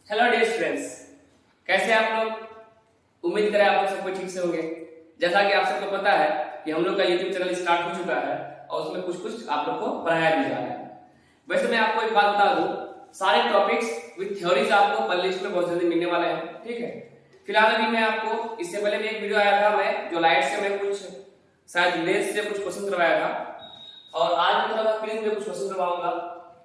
Hello dear students, कैसे हैं आप लोग। उम्मीद करें आप लोग सब कुछ ठीक से होंगे। जैसा कि आप सबको पता है कि हम लोग का यूट्यूब चैनल स्टार्ट हो चुका है और उसमें कुछ कुछ आप लोग को पढ़ाया भी जा रहा है। वैसे मैं आपको एक बात बता दूं, सारे टॉपिक्स विद थ्योरीज आपको प्लेलिस्ट में बहुत जल्दी मिलने वाले हैं, ठीक है। फिलहाल अभी मैं आपको इससे पहले भी एक वीडियो आया था, मैं जो लाइट से मैं कुछ शायद लेस से कुछ क्वेश्चन करवाया था और आज मैं थोड़ा प्लीज में कुछ क्वेश्चन करवाऊंगा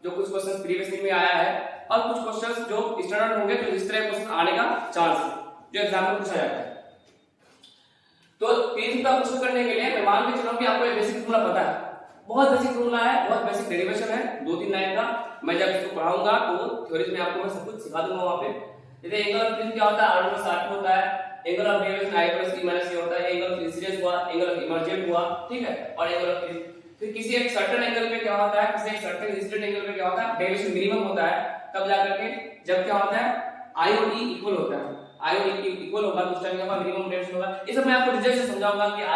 जो कुछ क्वेश्चन प्रीवियसली में आया है और कुछ क्वेश्चंस जो स्टैंडर्ड होंगे तो इस तरह क्वेश्चन आने का चांस है जो एग्जाम में पूछा जाता है। तो प्रीवियस का क्वेश्चन करने के लिए मैं मान के चलूं कि आपको एक बेसिक फॉर्मूला पता है, बहुत बेसिक फॉर्मूला है, बहुत बेसिक डेरिवेशन है, 2-3 लाइन का। मैं जब इसको पढ़ाऊंगा तो थ्योरीज में आपको मैं सब कुछ सिखा दूंगा। वहां पे जैसे एंगल ऑफ इंसिडेंस क्या होता है, r + r होता है, angle of deviation i + e - a होता है, एंगल ऑफ इंसिडेंस हुआ, एंगल ऑफ इमर्जेंट हुआ, ठीक है, और एंगल ऑफ फिर किसी एक सर्टेन एंगल पे क्या होता है, किसी एक सर्टेन इंसिडेंट एंगल पे क्या होता है, डेविएशन मिनिमम होता है तब जाकर के जब क्या होता है i और e इक्वल होता है, i और e इक्वल होगा तो उस टाइम क्या मिनिमम डेविएशन होगा। ये सब मैं आपको डिटेल से समझाऊंगा कि i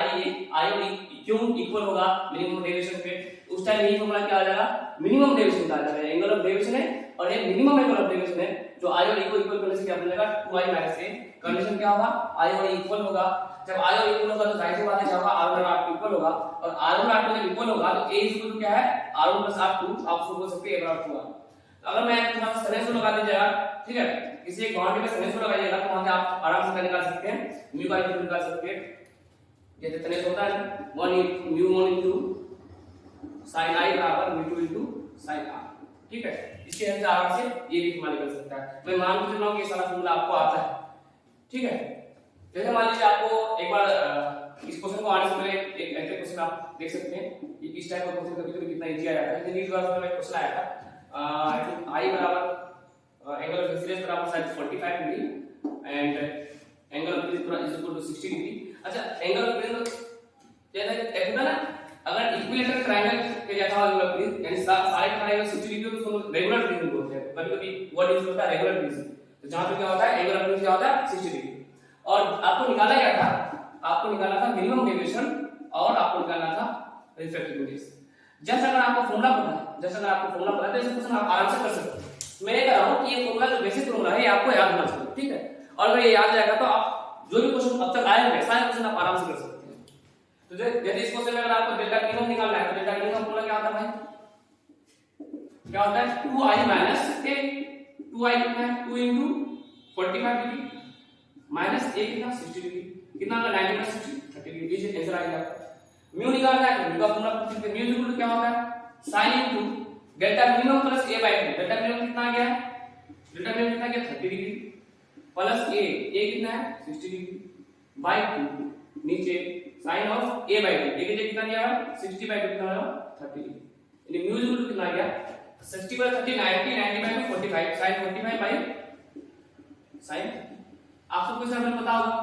और e क्यों इक्वल होगा मिनिमम डेविएशन पे। उस टाइम यही फॉर्मूला क्या आ जाएगा, मिनिमम डेविएशन का आ जाएगा। एंगल ऑफ डेविएशन है और ये मिनिमम एंगल ऑफ डेविएशन है जो i और e को इक्वल करने से क्या बनेगा 2i - a। कंडीशन क्या होगा, i और e इक्वल होगा। जब i और e इक्वल होगा तो जाहिर सी बात है क्या होगा, r और r इक्वल होगा और r और r जब इक्वल होगा तो a इक्वल टू क्या है, r1 + r2। आप उसको बोल सकते हैं a/2। अगर मैं थोड़ा सा सनेस लगा दीजिएगा, ठीक है, किसी एक बाउंड्री पे सनेस लगाइएगा तो वहां से आप आराम से निकाल सकते हैं, म्यू का वैल्यू निकाल सकते हैं। जैसे सनेस होता है 1 म्यू 1 sin i बराबर म्यू 2 sin r, ठीक है। इसके अंदर आराम से ये भी फॉर्मूला निकल सकता है। मैं मान के चल रहा हूं कि ये सारा फॉर्मूला आपको आता है, ठीक है। जैसे मान लीजिए आपको एक बार इस क्वेश्चन को आने से पहले एक ऐसे क्वेश्चन आप देख सकते हैं कि इस टाइप का क्वेश्चन कभी-कभी कितना इजी आ जाता है। जैसे नीट वाला में क्वेश्चन आया था, आई थिंक i बराबर एंगल ऑफ इंसिडेंस बराबर शायद 45 degree and angle of incidence is equal to 60 degree. अच्छा, एंगल ऑफ इंसिडेंस जैसे कहते हैं ना, अगर इक्विलेटरल ट्रायंगल के जैसा वाला प्लीज यानी सारे ट्रायंगल 60 डिग्री तो उसको रेगुलर प्रिज्म बोलते हैं। कभी-कभी वर्ड यूज होता है रेगुलर प्रिज्म, तो जहां पे क्या होता है एंगल ऑफ इंसिडेंस क्या होता है 60 डिग्री। और आपको निकाला क्या था, आपको निकालना था मिनिमम डेविएशन और आपको निकालना था रिफ्रैक्टिव इंडेक्स। जस्ट अगर आपको फॉर्मूला पता है, जस्ट अगर आपको फॉर्मूला पता है तो इसे क्वेश्चन आप आराम से कर सकते हैं। मैं कह रहा हूं कि ये फॉर्मूला जो बेसिक फॉर्मूला है ये आपको याद होना चाहिए, ठीक है। और अगर ये याद आ जाएगा तो आप जो भी क्वेश्चन अब तक आए होंगे सारे क्वेश्चन आप आराम से कर सकते हैं। तो जैसे इस क्वेश्चन में अगर आपको डेल्टा मिनिमम निकालना है तो डेल्टा मिनिमम फॉर्मूला क्या होता है भाई, क्या होता है 2i - a। 2i कितना है, 2 * 45 डिग्री माइनस a कितना 60 डिग्री, कितना होगा 90 + 60 30 डिग्री। ये आंसर आ गया आपका। म्यू निकालना है तो म्यू का फॉर्मूला पूछ सकते हैं, म्यू इक्वल टू क्या होता है sin delta minimum plus a/2। Delta minimum कितना आ गया, डेल्टा मिनिमम कितना आ गया 30 डिग्री प्लस a कितना है 60 डिग्री बाय 2 नीचे sin ऑफ a/2। a के लिए कितना दिया है 60/2 कितना है 30 डिग्री। यानी म्यू इक्वल टू कितना आ गया 60 + 30 90 90/2 45 sin 45 बाय sin। आप सबको इसका मतलब पता होगा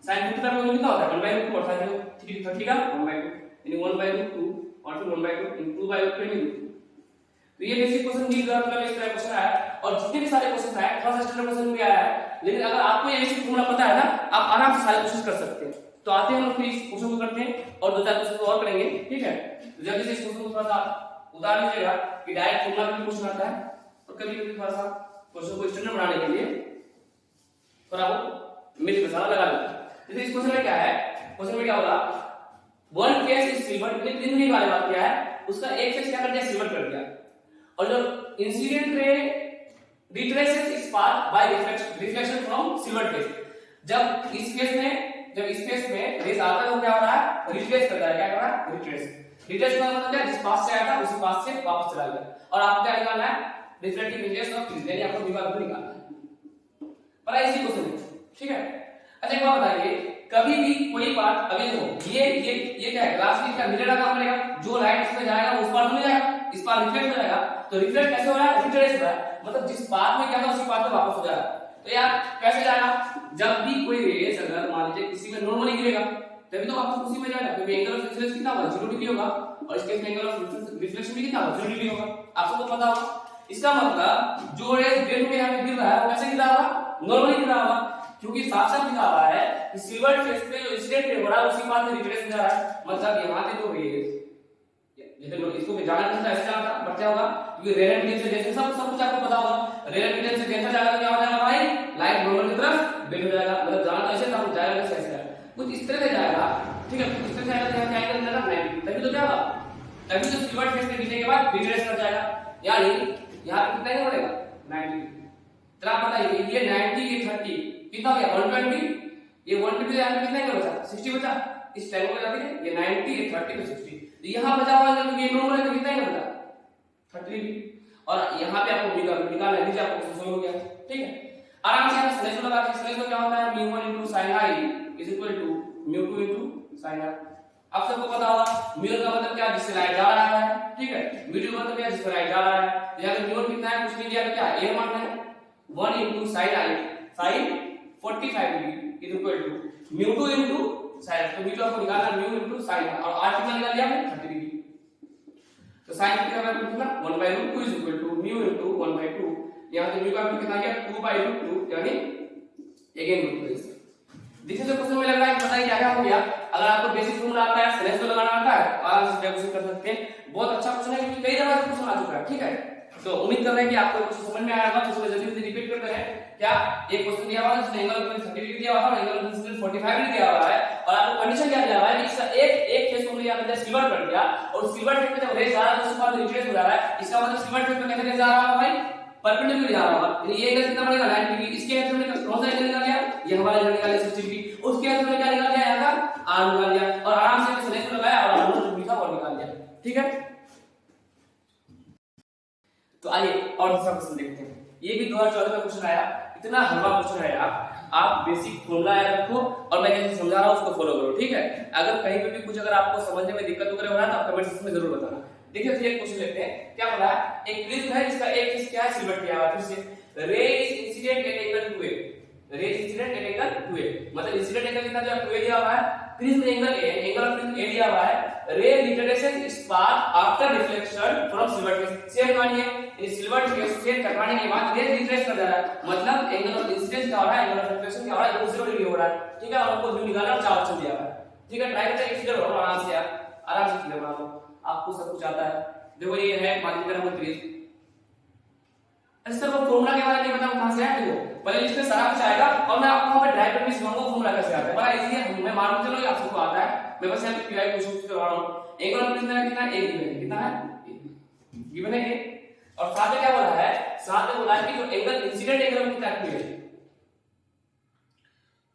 sin 45 का वैल्यू कितना होता है 1/2 और sin 30 का 1/2 यानी 1/2 और फिर 1/2 इन 2/2 पे नहीं। तो ये बेसिक क्वेश्चन डी ग्राफ का इस तरह क्वेश्चन आया और जितने भी सारे क्वेश्चन आए थोड़ा सा स्टैंडर्ड क्वेश्चन भी आया है, लेकिन अगर आपको ये बेसिक फॉर्मूला पता है ना आप आराम से सारे क्वेश्चन कर सकते हैं। तो आते हैं हम लोग इस क्वेश्चन को करते हैं और 2-4 क्वेश्चन और करेंगे, ठीक है। तो जल्दी से इस क्वेश्चन को थोड़ा सा उतार लीजिएगा कि डायरेक्ट फॉर्मूला में क्वेश्चन आता है और कभी-कभी थोड़ा सा क्वेश्चन को स्टैंडर्ड बनाने के लिए थोड़ा वो मिर्च मसाला लगा देते हैं। जैसे इस क्वेश्चन में क्या है, क्वेश्चन में क्या होगा वन फेस इज सिल्वर, ये तीन नहीं वाले बात क्या है, उसका एक फेस क्या कर दिया सिल्वर कर दिया और जो incident ray retraces its path by reflection from silver face. जब इस फेस में रेस आता है वो क्या हो रहा है रिट्रेस करता है, क्या कर रहा है रिट्रेस का मतलब क्या है जिस पाथ से आया था उसी पाथ से वापस चला गया। और आपको क्या निकालना है रिफ्लेक्टिव इंडेक्स ऑफ फ्रिंज, यानी आपको विकल्प निकालना है। बड़ा इजी क्वेश्चन है, ठीक है। अच्छा एक बात बताइए, कभी भी कोई पार्ट अभी देखो ये क्या है ग्लास की क्या मिरर का काम करेगा, जो लाइट इसमें जाएगा उस पार में जाएगा, इस पार रिफ्लेक्ट हो जाएगा। तो रिफ्लेक्ट कैसे हो रहा है रिट्रेस हो रहा है, मतलब जिस पाथ में क्या था उसी पाथ में वापस हो जाएगा। तो यार कैसे जाएगा, जब भी कोई रेस अगर मान लीजिए किसी में नॉर्मली गिरेगा तभी तो वापस उसी में जाएगा, क्योंकि एंगल ऑफ इंसिडेंस कितना होगा 0 डिग्री होगा और इस केस में एंगल ऑफ रिफ्लेक्शन भी कितना होगा 0 डिग्री होगा। आप सबको पता होगा। इसका मतलब जो रेस ग्रेड में यहां पे गिर रहा है वो कैसे गिर रहा होगा नॉर्मली गिर रहा होगा, क्योंकि साफ-साफ लिखा हुआ है कि सिल्वर फेस पे जो इंसिडेंट रे हो रहा है उसी पाथ में रिट्रेस हो रहा है। मतलब यहां से जो रेस जैसे इसको जाना कैसे ऐसे जाना बच्चा होगा, क्योंकि रेलेंट मीडियम से जैसे सब कुछ आपको पता होगा, रेलेंट मीडियम से कैसे जाएगा क्या हो जाएगा तभी तो सिल्वर फेस के गिरने के बाद रिट्रेस कर जाएगा, यानी यहाँ पे कितना ही बढ़ेगा 90 डिग्री। तो आप बताइए ये 90 ये 30 कितना हो गया 120, ये 120 यहाँ पे कितना ही बचा 60 बचा, इस टाइम को जाते हैं ये 90 ये 30 तो 60, तो यहाँ बचा हुआ है ये नॉर्मल है तो कितना ही बचा 30 डिग्री, और यहाँ पे आपको निकालना है, नीचे आपको सोल्व हो गया, ठीक है। आराम से आप स्लेश लगा के स्लेश क्या होता है μ1 sin i is equal to μ2 sin r। आप सबको पता होगा μ1 का मतलब क्या जिससे लाइट जा रहा है, ठीक है, μ2 का मतलब क्या जिससे लाइट जा रहा है, यहाँ पे μ1 कितना है कुछ नहीं दिया तो क्या a मान है 1 sin i sin 45 degree is equal to μ2 sin r। तो μ2 आपको निकालना μ sin r और r कितना निकाल लिया हमने 30 डिग्री, तो sin कितना का कितना 1/√2 इज इक्वल टू μ 1/2, यहां पे μ का कितना गया 2/√2 यानी अगेन √2। देखिए जो क्वेश्चन में लग रहा है पता है क्या क्या हो गया, अगर आपको बेसिक फॉर्मूला आता है स्लेश को लगाना आता है आराम से डेरिवेशन कर सकते हैं, बहुत अच्छा क्वेश्चन है क्योंकि कई दफा क्वेश्चन आ चुका है, ठीक है। तो उम्मीद कर रहे हैं कि आपको कुछ समझ में आया होगा, तो इसमें जल्दी से रिपीट करते हैं। क्या एक क्वेश्चन दिया हुआ है जिसमें एंगल ऑफ 30 डिग्री दिया हुआ है, एंगल ऑफ 45 डिग्री दिया हुआ है, और आपको कंडीशन क्या दिया हुआ है कि इसका एक फेस को यहां पे सिल्वर कर दिया, और सिल्वर फेस पे जब रेज आ रहा है तो उसके बाद रिट्रेस हो जा रहा है, इसका मतलब सिल्वर फेस पे कैसे रेज आ रहा है भाई परपेंडिकुलर जा रहा होगा, यानी ये एंगल कितना बनेगा 90 डिग्री, इसके अंदर हमने कौन सा एंगल निकाल लिया, ये हमारा एंगल निकाल लिया 60 डिग्री, उसके अंदर हमने क्या निकाल लिया यहां का r निकाल लिया, और आराम से स्लेश लगाया और r डिग्री का और निकाल लिया, ठीक है। तो आइए और दूसरा क्वेश्चन देखते हैं, ये भी 2014 का क्वेश्चन आया, इतना हल्का क्वेश्चन है यार, आप बेसिक फॉर्मूला याद रखो और मैं जैसे समझा रहा हूं उसको फॉलो करो, ठीक है। अगर कहीं पे भी कुछ अगर आपको समझने में दिक्कत वगैरह हो रहा है तो आप कमेंट सेक्शन में जरूर बताना। देखिए फिर एक क्वेश्चन लेते हैं, क्या बोला है, एक प्रिज्म है जिसका एक फेस क्या है सिल्वर दिया हुआ है, फिर से रे is incident at angle 2a, रे is incident at angle 2a, मतलब इंसिडेंट एंगल कितना दिया 2a दिया हुआ है, prism angle a, angle of prism a दिया हुआ है, रे retraces its path after reflection from silver face, same मानिए इस सिल्वर फेस से टकराने के बाद रे रिट्रेस कर जा रहा है, मतलब एंगल ऑफ इंसिडेंस क्या हो रहा है, एंगल ऑफ रिफ्लेक्शन क्या हो रहा है 0 डिग्री हो रहा है, ठीक है। और आपको व्यू निकालना और चार ऑप्शन दिया हुआ है, ठीक है। ट्राई करते हैं फिगर बनाओ आराम से यार, आराम से फिगर बनाओ, आपको सब कुछ आता है। देखो ये है मान लीजिए मेरा प्रिज्म, ऐसे सर वो फॉर्मूला के बारे में नहीं पता कहां से आया, देखो पहले इसमें सारा कुछ आएगा और मैं आपको वहां पे ड्राइव करके सिखाऊंगा फॉर्मूला कैसे आता है, बड़ा इजी है, मैं मान के चलो आप सबको आता है, मैं बस यहां पे क्यूआई क्वेश्चन करवा रहा हूं। एंगल ऑफ प्रिज्म कितना है, a गिवन है, कितना है गिवन है a, और साथ में क्या बोला है, साथ में बोला है कि जो एंगल इंसिडेंट एंगल कितना है,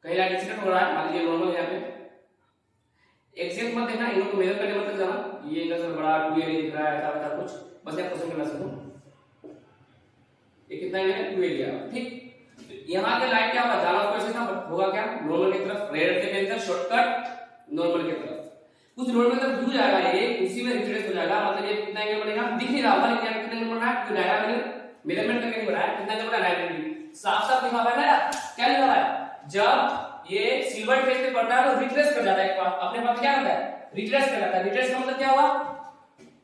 कहीं लाइट इंसिडेंट हो रहा है, मान लीजिए नॉर्मल यहां पे एग्जैक्ट मत देखना, एंगल को मेजर करके मत जाना, ये एंगल से बड़ा 2a दिख रहा है ऐसा कुछ, बस यहां क्वेश्चन करना सीखो, ये कितना है 2a दिया, ठीक। यहां पे लाइट क्या होगा, जाना उसको ऐसे था बट होगा क्या नॉर्मल की तरफ, रेड से पेंसिल शॉर्टकट नॉर्मल की तरफ, कुछ नॉर्मल की तरफ दूर जाएगा, ये उसी में रिट्रेस हो जाएगा, मतलब ये कितना एंगल बनेगा दिख नहीं रहा होगा, लेकिन यहां कितना एंगल बन रहा है, क्यों डायग्राम में मेजरमेंट करके नहीं बना है, कितना एंगल बना है 90 डिग्री, साफ साफ लिखा हुआ है ना, क्या लिखा हुआ है, जब ये सिल्वर फेस पे पड़ता है तो रिट्रेस कर जाता है, अपने पास क्या होता है रिट्रेस कर जाता है, रिट्रेस का मतलब क्या हुआ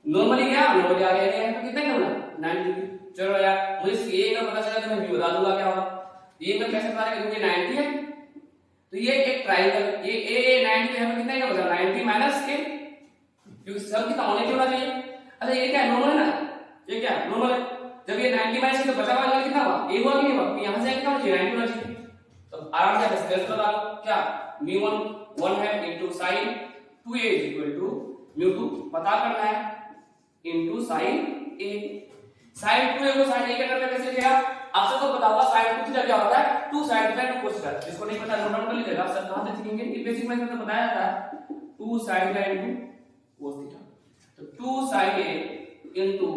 नॉर्मली क्या नॉर्मली आ गया, यहां पे कितना एंगल बना 90 डिग्री। चलो यार मुझे ये एंगल पता चला तो मैं भी बता दूंगा क्या होगा, ये एंगल कैसे पता है क्योंकि 90 है, तो ये एक ट्रायंगल, ये a 90 है, कितना एंगल बचा 90 माइनस a, क्योंकि सब कितना होने होना चाहिए, अच्छा ये क्या नॉर्मल है ना, ये क्या नॉर्मल है, जब ये 90 माइनस तो बचा हुआ एंगल कितना हुआ a हुआ कि नहीं हुआ, यहां से कितना होना चाहिए 90 होना चाहिए, तो आराम से स्केल लगा लो, क्या μ1 1 है into sin 2a is equal to μ2 पता करना है into sin a, sin 2a को sin a के टर्म में कैसे लिखा, आप सबको पता होगा sin 2 थीटा क्या होता है 2 sin थीटा 2 cos थीटा, जिसको नहीं पता नोट डाउन कर लीजिएगा, सब कहां से सीखेंगे, ये बेसिक मैथ में बताया जाता है 2 sin theta into cos theta, तो 2 sin a into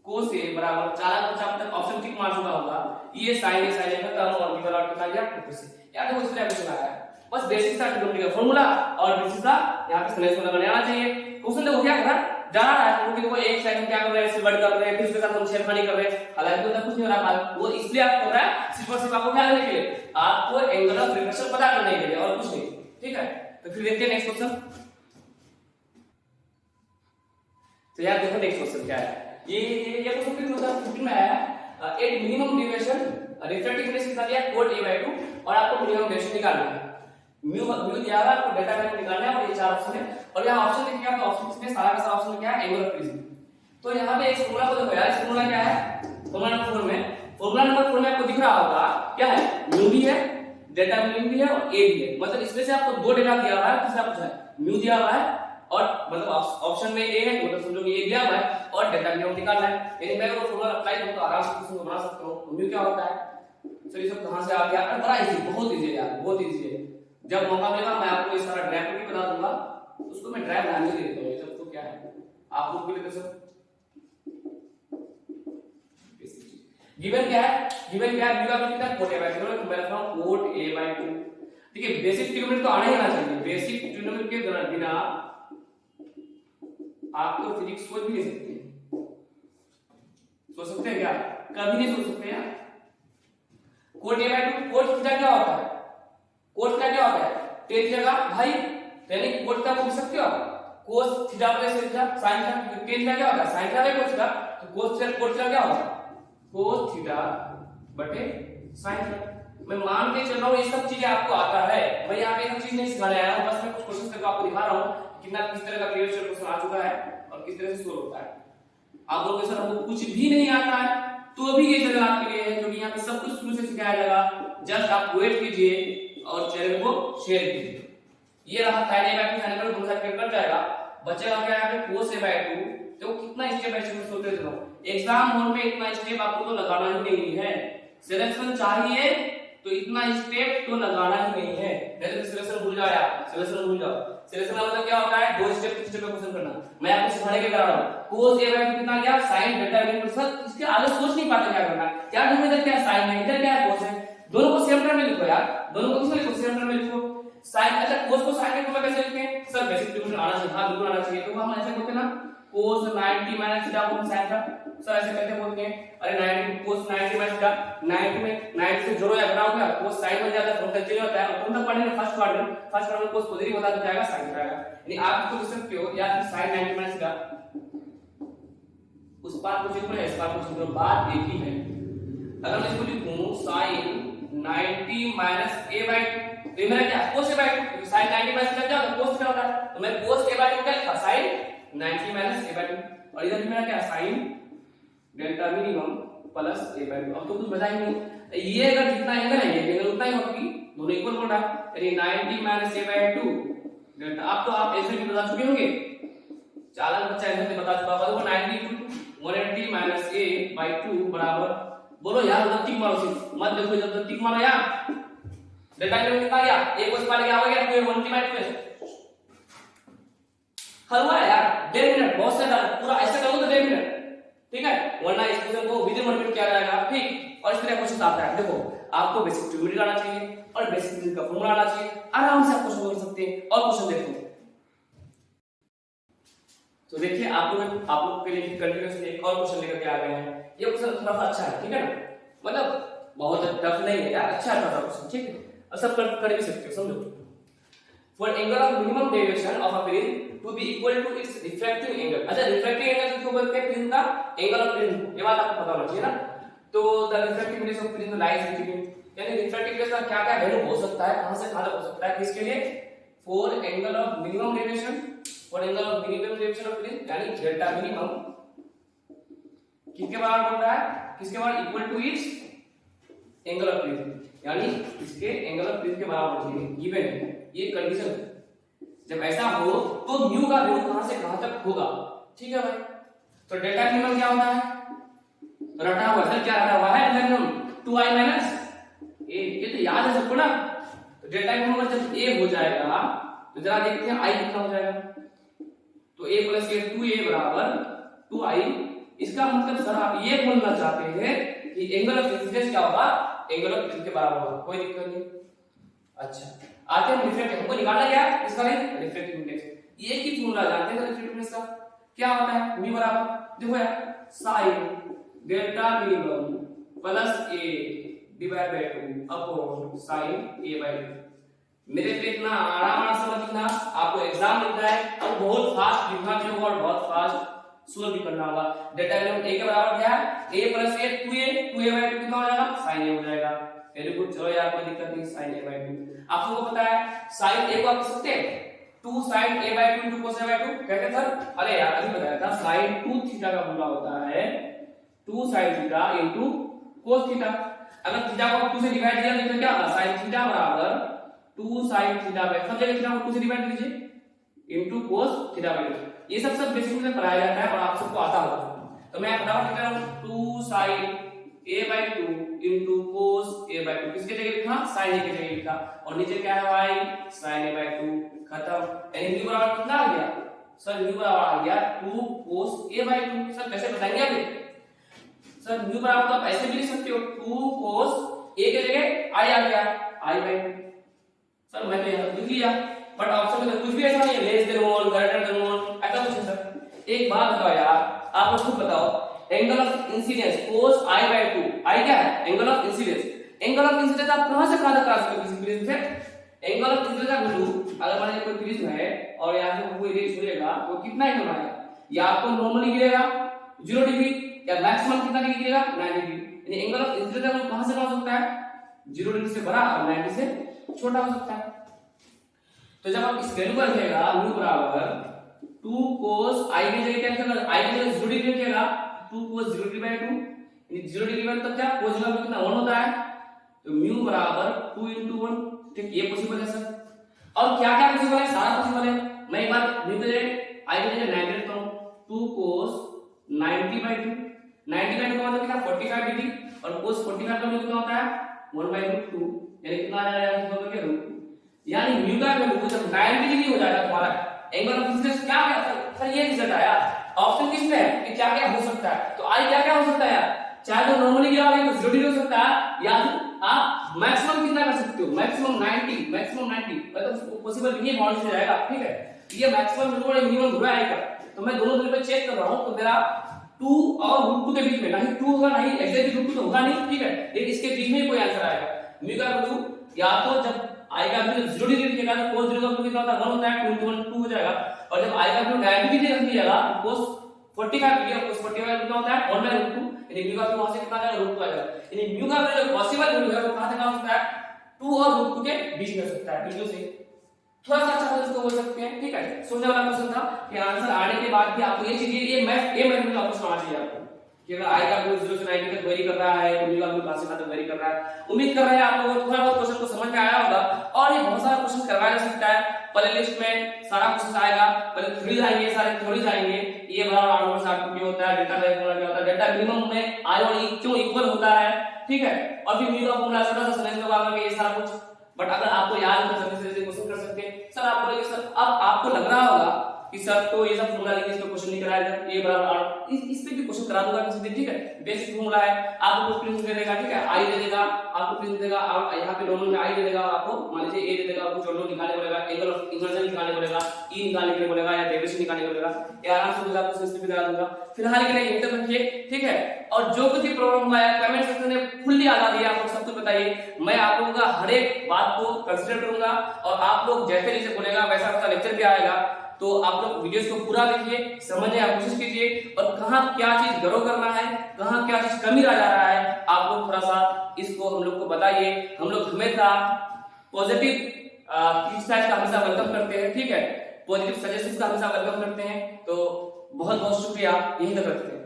cos a बराबर 4 का आप तक ऑप्शन टिक मार चुका होगा, ये sin a का टर्म और निकल आउट कितना गया 2 से, यार देखो इस तरह से आया है, बस बेसिक सा ट्रिग्नोमेट्री का फार्मूला और बेसिक सा यहां पे स्लेश लगाने आना चाहिए। क्वेश्चन देखो क्या कर रहा है, जाना है क्योंकि देखो एक साइड में क्या कर रहे हैं सिल्वर कर रहे हैं, फिर उसके साथ हम छेड़खानी कर रहे हैं, हालांकि तो कुछ नहीं हो रहा, वो इसलिए आप कर रहा है सिर्फ और सिर्फ आपको क्या करने के लिए, आपको एंगल ऑफ रिफ्लेक्शन पता करने के लिए और कुछ नहीं, ठीक है। तो फिर देखते हैं नेक्स्ट क्वेश्चन, तो यार देखो नेक्स्ट क्वेश्चन क्या है, ये क्वेश्चन कितना होता है 15 में आया, at minimum duration refractive index कितना दिया cot a/2 और आपको मिनिमम ड्यूरेशन निकालना है, म्यू दिया हुआ है, आपको डेटा वैल्यू निकालना है, और ये चार ऑप्शन है, और यहां ऑप्शन देखिए आप ऑप्शन में सारा का सारा ऑप्शन क्या है एंगल ऑफ प्रिज्म, तो यहां पे इस फार्मूला को देखो यार, इस फार्मूला क्या है, फार्मूला नंबर 4 में, फार्मूला नंबर 4 में आपको दिख रहा होगा क्या है, म्यू भी है, डेटा वैल्यू भी है और a भी है, मतलब इसमें से आपको दो डेटा दिया हुआ है, किसका पूछा है म्यू दिया हुआ है और मतलब ऑप्शन में ए है तो मतलब समझो कि ए दिया हुआ है और डेल्टा मिनिमम निकालना है। यानी मैं अगर फॉर्मूला अप्लाई करूं तो आराम से क्वेश्चन बना सकता हूं। म्यू क्या होता है, चलिए सब कहां से आ गया, बड़ा इजी, बहुत इजी है यार, बहुत इजी है। जब मौका मिलेगा मैं आपको ये सारा ड्राइव भी बता दूंगा, उसको मैं ड्राइव लाने दे देता हूं। सब तो क्या है आप लोग के लिए तो सब गिवन क्या है, गिवन क्या है, म्यू का कितना कोट ए बाय 2, तो मैं रख रहा हूं कोट ए बाय 2। ठीक है, बेसिक ट्रिग्नोमेट्री तो आना ही आना चाहिए। बेसिक ट्रिग्नोमेट्री के बिना आप तो फिजिक्स सोच भी नहीं सकते, सोच सकते हैं क्या, कभी नहीं सोच सकते यार। Cot A by 2, cot theta क्या होता है, कोट थीटा क्या होता है, टेन जगह भाई, यानी कोट का पूछ सकते हो आप, cos theta plus theta sin theta, tan theta क्या होता है, sin theta by cos theta, तो कोस थीटा कोट थीटा क्या होता है, कोस थीटा बटे sin थीटा। मैं मान के चल रहा हूं ये सब चीजें आपको आता है, मैं यहां पे एक चीज नहीं सिखाने आया हूं, बस मैं कुछ क्वेश्चन करके आपको दिखा रहा हूं कितना किस तरह का प्रीवियस ईयर क्वेश्चन आ चुका है और किस तरह से सोल्व होता है। आप लोगों के सर हमको कुछ भी नहीं आता है तो भी ये चैनल आपके लिए है, क्योंकि यहाँ पे सब कुछ शुरू से सिखाया जाएगा। जस्ट आप वेट कीजिए और चैनल को शेयर कीजिए। ये रहा sin a by 2 sin a दोनों साइड कट जाएगा, बचेगा क्या है cos a by 2। तो कितना स्टेप बाय स्टेप सोचते चलो, एग्जाम मोड में इतना स्टेप आपको तो लगाना ही नहीं है। सिलेक्शन चाहिए तो इतना स्टेप तो लगाना ही नहीं है, नहीं तो सिलेक्शन भूल जाओ यार, सिलेक्शन भूल जाओ। सिलेक्शन का मतलब क्या होता है, दो स्टेप तीन स्टेप में क्वेश्चन करना। मैं आपको सिखाने के करा रहा हूं, cos a by 2 कितना गया, sin डेल्टा इनवर्स, सर इसके आगे सोच नहीं पाते क्या करना है यार, देखो इधर क्या sin है, इधर क्या है cos है, दोनों को सेम टर्म में लिखो यार, दोनों को किसमें लिखो, सेम टर्म में लिखो। sin, अच्छा cos को sin के रूप में कैसे लिखें, सर बेसिक ट्रिग्नोमेट्री आना चाहिए, हां बिल्कुल आना चाहिए। तो हम ऐसे बोलते हैं ना, cos 90 माइनस थीटा को sin था, सर ऐसे कैसे बोलते हैं, अरे 90 cos 90 माइनस थीटा, 90 में 90 से जोड़ो या घटाओ क्या, cos sin बन जाता है, फॉर्म चेंज होता है। और तुम तक पढ़े ना फर्स्ट क्वाड्रेंट में cos पॉजिटिव होता है तो क्या आएगा, sin आएगा। यानी आप इसको लिख सकते हो या फिर sin 90 माइनस थीटा, उस पार्ट को चेक करो, इस पार्ट को चेक करो, बात एक ही है। अगर मैं इसको लिखूं sin 90 माइनस a बाय 2, तो मेरा क्या cos a by 2, sin 90 minus theta क्या होता है, cos थीटा होता है, तो मैं cos a बाय 2 क्या लिखा, sin 90 माइनस a बाय 2, और इधर मेरा क्या sin delta minimum plus a by 2। अब तो कुछ बचा ही नहीं, ये अगर जितना एंगल है ये एंगल उतना ही होगा कि दोनों इक्वल होना है, यानी 90 माइनस a बाय 2 डेल्टा। अब तो आप ऐसे भी बता चुके होंगे, चालन बच्चा ऐसे बता चुका होगा, 90 180 माइनस a बाय 2 बराबर, बोलो यार उधर टिक मारो, सिर्फ मत देखो इधर तो टिक मारो यार। डेल्टा मिनिमम कितना गया, a को इस पार क्या हो गया, 2 180 बाय 2 हल हुआ यार, 1.5 मिनट बहुत से पूरा ऐसे करो तो 1.5 मिनट, ठीक है, वरना इस क्वेश्चन को विद इन 1 मिनट किया जाएगा, ठीक। और इस तरह क्वेश्चन आता है, देखो आपको बेसिक ट्रिग्नोमेट्री आना चाहिए और बेसिक फिजिक्स का फॉर्मूला आना चाहिए, आराम से आप क्वेश्चन कर सकते हैं। और क्वेश्चन देखो तो देखिए आप लोग के लिए कंटिन्यूअसली एक और क्वेश्चन लेकर के आ गए हैं। ये क्वेश्चन थोड़ा सा अच्छा है, ठीक है ना, मतलब बहुत टफ नहीं है यार, अच्छा है क्वेश्चन, ठीक है, और सब कर भी सकते हो, समझो। For angle of minimum deviation of a prism to be equal to its refractive angle, अच्छा रिफ्रैक्टिव एंगल किसको बोलते हैं, प्रिज्म का एंगल ऑफ प्रिज्म, ये बात आपको पता होना चाहिए ना। तो the refractive index of prism lies between, यानी रिफ्रैक्टिव इंडेक्स का क्या क्या वैल्यू हो सकता है, कहां से कहां तक हो सकता है, किसके लिए, for angle of minimum deviation, for angle of minimum deviation of prism, यानी डेल्टा मिनिमम किसके बराबर होता है, किसके बराबर, equal to its angle of prism, यानी इसके एंगल ऑफ प्रिज्म के बराबर होगी, गिवन है ये कंडीशन। जब ऐसा हो तो म्यू का वैल्यू कहां से कहां तक होगा, ठीक है भाई। तो डेल्टा मिनिमम क्या होता है, रटा हुआ सर, क्या रटा हुआ है, मिनिमम 2i माइनस a, ये तो याद है सबको ना। तो डेल्टा मिनिमम जब a हो जाएगा तो जरा देखते हैं i कितना हो जाएगा, तो a प्लस a 2a बराबर 2i। इसका मतलब सर आप ये बोलना चाहते हैं कि एंगल ऑफ इंसिडेंस क्या होगा, एंगल ऑफ प्रिज्म के बराबर होगा, कोई दिक्कत नहीं। अच्छा आते हैं रिफ्रैक्टिव, हमको निकालना क्या है इसका, रिफ्रैक्टिव इंडेक्स, ये की फॉर्मूला जानते हैं रिफ्रैक्टिव इंडेक्स का क्या होता है, v बराबर देखो यार sin delta minimum plus a divide by 2 upon sin a by 2। मेरे पे इतना आराम से समझना, आपको एग्जाम मिलता है और बहुत फास्ट लिखना भी होगा और बहुत फास्ट सोल्व भी करना होगा। डेल्टा मिनिमम a के बराबर क्या है, a plus a 2a bye 2 कितना हो जाएगा, sin a हो जाएगा। वेरी गुड, चलो यार कोई दिक्कत नहीं, sin a बाय 2 आप सबको पता है। sin a को आप लिख सकते हैं 2 sin a by 2 into cos a by 2 कहते सर, अरे यार अभी बताया था sin 2 थीटा का फॉर्मूला होता है 2 sin theta into cos theta. अगर थीटा को 2 से डिवाइड किया तो क्या होगा, sin थीटा बराबर 2 sin थीटा बाय, सब जगह थीटा को 2 से डिवाइड कीजिए, into cos theta by two. ये सब बेसिक में पढ़ाया जाता है और आप सबको आता होगा। तो मैं फटाफट लिख रहा हूं 2 sin a by two into cos a by two. किसके जगह लिखा? sin a के जगह लिखा। और नीचे क्या है भाई? sin a by two. खत्म। यानी न्यू बराबर कितना आ गया सर? न्यू बराबर आ गया 2 कोस a बाई टू। सर कैसे बताएंगे आप? सर न्यू बराबर तो आप ऐसे भी लिख सकते हो 2 कोस a के जगह i आ गया i बाई टू। सर मैं तो यहां लिख लिया, बट ऑप्शन में तो कुछ भी ऐसा नहीं है लेस देन 1 ग्रेटर देन 1 ऐसा कुछ है सर। एक बात बताओ यार, आप लोग खुद बताओ, angle of incidence cos i by 2, i क्या है? Angle of incidence. Angle of incidence आप कहां से कहां तक करा सकते हो किसी प्रिज्म से? एंगल ऑफ इंसिडेंस का वैल्यू अगर मान लीजिए कोई प्रिज्म है और यहां से कोई रेज गिरेगा तो कितना एंगल बनाएगा? या आपको नॉर्मली गिरेगा 0 डिग्री या मैक्सिमम कितना डिग्री गिरेगा? 90 डिग्री। यानी एंगल ऑफ इंसिडेंस का वैल्यू कहां से कहां हो सकता है? 0 डिग्री से बड़ा और 90 से छोटा हो सकता है। तो जब आप इस वैल्यू को रखिएगा u बराबर 2 cos i की जगह क्या लिखेगा? i की जगह 0 डिग्री रखिएगा 2 cos 0 डिग्री बाय 2। यानी 0 डिग्री बाय तब क्या cos का वैल्यू कितना 1 होता है। तो mu बराबर 2 into 1। ठीक, ये पॉसिबल है सर। और क्या क्या पॉसिबल है? सारा पॉसिबल है। मैं एक बार mu की जगह i की जगह 90 रखता हूं 2 cos 90 बाय 2। 90 बाय 2 का मतलब कितना 45 डिग्री और cos 45 का वैल्यू कितना होता है 1/√2। यानी कितना आ जाएगा इसका मतलब क्या √2। यानी म्यू का वैल्यू जब 90 डिग्री हो जाएगा तुम्हारा एंगल ऑफ इंसिडेंस क्या है सर? ये रिजल्ट आया। ऑप्शन किसमें है कि क्या क्या हो सकता है? तो आई क्या क्या हो सकता है यार? चाहे तो नॉर्मली गिरा होगा तो 0 डिग्री हो सकता है, या फिर आप मैक्सिमम कितना कर सकते हो? मैक्सिमम 90 मतलब पॉसिबल नहीं है, बाउंड से जाएगा। ठीक है, ये मैक्सिमम बिल्कुल मिनिमम पूरा आएगा। तो मैं दोनों तरफ पे चेक कर रहा हूं तो मेरा 2 और √2 के बीच में नहीं 2 होगा नहीं एग्जैक्टली √2 तो होगा नहीं। ठीक है, लेकिन इसके बीच में कोई आंसर आएगा। म्यू का वैल्यू या तो जब i का वैल्यू 0 डिग्री रखिएगा तो cos 0 का वैल्यू कितना होता है 1 होता है 2 into 1 2 हो जाएगा। और जब i का वैल्यू 90 डिग्री रख दिएगा तो cos 45 डिग्री और cos 45 कितना होता है 1/√2। यानी म्यू का वैल्यू वहां से कितना आ जाएगा √2 आ जाएगा। यानी म्यू का वैल्यू पॉसिबल वैल्यू है वो कहां से कहां हो सकता है? 2 और √2 के बीच में हो सकता है। बिल्कुल सही, थोड़ा सा अच्छा इसको बोल सकते हैं। ठीक है, सोचने वाला क्वेश्चन था कि आंसर आने के बाद भी आपको ये चीज ये मैथ का क्वेश्चन आना चाहिए आपको कि अगर i का वैल्यू 0 से 90 तक वेरी कर रहा है तो म्यू का वैल्यू कहां से कहां तक वेरी कर रहा है। उम्मीद कर रहे हैं आप लोगों को थोड़ा बहुत क्वेश्चन को समझ में आया होगा और ये बहुत सारा क्वेश्चन करवाया जा सकता है। पहले लिस्ट में सारा क्वेश्चन आएगा, पहले थ्योरीज आएंगे, सारे थ्योरीज आएंगे। ये बराबर r ओवर r क्यों होता है, डेल्टा का फॉर्मूला क्या होता है, डेल्टा मिनिमम में i और e क्यों इक्वल होता है। ठीक है, और फिर म्यू का फॉर्मूला छोटा सा समझ लो आगे ये सारा कुछ। बट अगर आपको याद हो तो जल्दी से क्वेश्चन कर सकते हैं। सर आप बोलेंगे सर अब आपको लग रहा होगा कि सर तो ये सब फॉर्मूला लेके इसमें क्वेश्चन नहीं कराएगा, ये बराबर r इस पे भी क्वेश्चन करा दूंगा किसी दिन। ठीक है, बेसिक फॉर्मूला है, आपको प्रिंट दे देगा। ठीक है, i दे देगा, आपको प्रिंट देगा, आप यहां पे नॉर्मल में i दे देगा, आपको मान लीजिए a दे देगा, आपको चोटो निकालने बोलेगा, एंगल ऑफ इन्वर्जन निकालने बोलेगा, e निकालने के लिए बोलेगा या डेविएशन निकालने बोलेगा। ये आराम से मुझे आपको सिस्टम भी करा दूंगा। फिलहाल के लिए यहीं तक रखिए। ठीक है, और जो कुछ भी प्रॉब्लम हुआ है कमेंट सेक्शन में फुल्ली आजादी है, आप लोग सब कुछ बताइए। मैं आप लोगों का हर एक बात को कंसीडर करूंगा और आप लोग जैसे जैसे बोलेगा वैसा वैसा लेक्चर भी आएगा। तो आप लोग वीडियोस को पूरा देखिए, समझने की कोशिश कीजिए और कहां क्या चीज ग्रो करना है, कहां क्या चीज कमी रह जा रहा है, आप लोग थोड़ा सा इसको हम लोग को बताइए। हम लोग हमेशा पॉजिटिव क्रिटिसाइज का हमेशा वेलकम करते हैं। ठीक है, पॉजिटिव सजेशंस का हमेशा वेलकम करते हैं। तो बहुत बहुत शुक्रिया, यही तक रखते हैं।